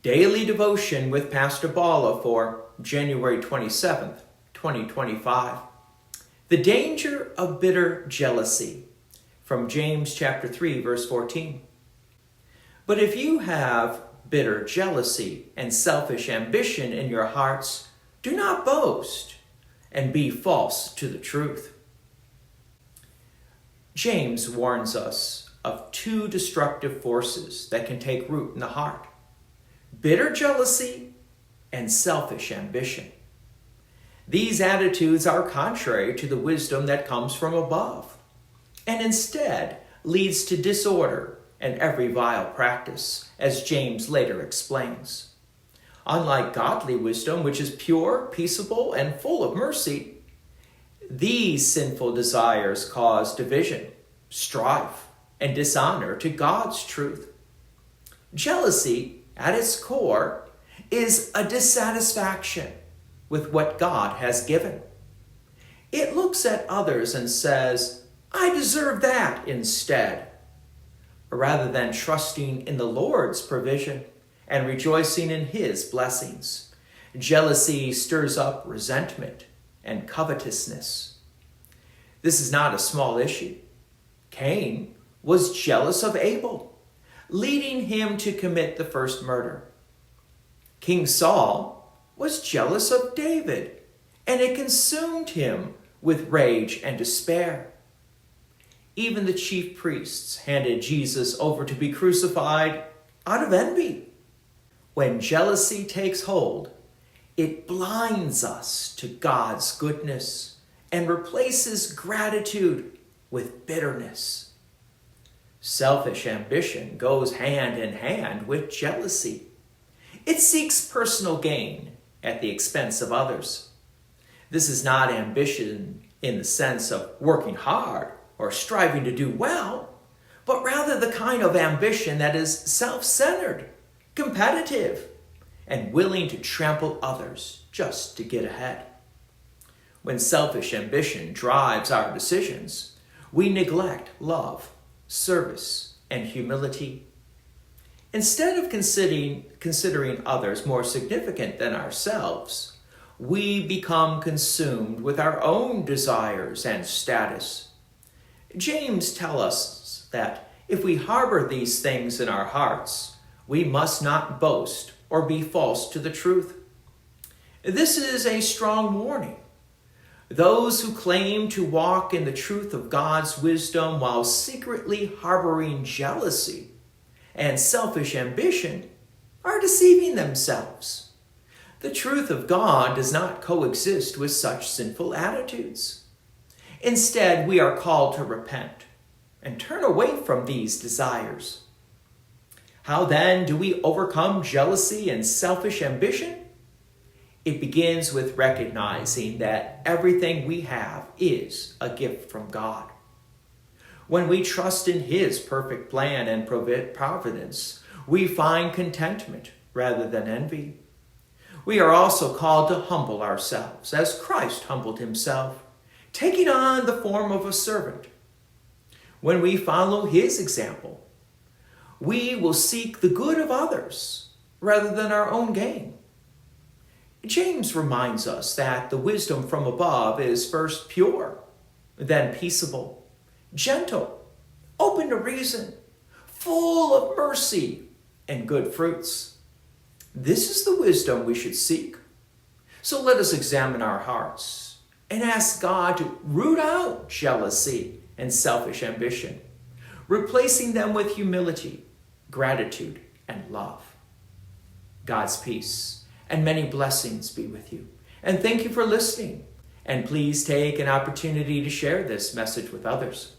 Daily Devotion with Pastor Balla for January 27th, 2025. The danger of bitter jealousy, from James chapter 3, verse 14. But if you have bitter jealousy and selfish ambition in your hearts, do not boast and be false to the truth. James warns us of two destructive forces that can take root in the heart: bitter jealousy and selfish ambition. These attitudes are contrary to the wisdom that comes from above, and instead leads to disorder and every vile practice, as James later explains. Unlike godly wisdom, which is pure, peaceable, and full of mercy, these sinful desires cause division, strife, and dishonor to God's truth. Jealousy, at its core, is a dissatisfaction with what God has given. It looks at others and says, "I deserve that," instead, rather than trusting in the Lord's provision and rejoicing in His blessings. Jealousy stirs up resentment and covetousness. This is not a small issue. Cain was jealous of Abel, leading him to commit the first murder. King Saul was jealous of David, and it consumed him with rage and despair. Even the chief priests handed Jesus over to be crucified out of envy. When jealousy takes hold, it blinds us to God's goodness and replaces gratitude with bitterness. Selfish ambition goes hand in hand with jealousy. It seeks personal gain at the expense of others. This is not ambition in the sense of working hard or striving to do well, but rather the kind of ambition that is self-centered, competitive, and willing to trample others just to get ahead. When selfish ambition drives our decisions, we neglect love, service, and humility. Instead of considering others more significant than ourselves, we become consumed with our own desires and status. James tells us that if we harbor these things in our hearts, we must not boast or be false to the truth. This is a strong warning. Those who claim to walk in the truth of God's wisdom while secretly harboring jealousy and selfish ambition are deceiving themselves. The truth of God does not coexist with such sinful attitudes. Instead, we are called to repent and turn away from these desires. How then do we overcome jealousy and selfish ambition? It begins with recognizing that everything we have is a gift from God. When we trust in His perfect plan and providence, we find contentment rather than envy. We are also called to humble ourselves as Christ humbled Himself, taking on the form of a servant. When we follow His example, we will seek the good of others rather than our own gain. James reminds us that the wisdom from above is first pure, then peaceable, gentle, open to reason, full of mercy and good fruits. This is the wisdom we should seek. So let us examine our hearts and ask God to root out jealousy and selfish ambition, replacing them with humility, gratitude, and love. God's peace and many blessings be with you. And thank you for listening. And please take an opportunity to share this message with others.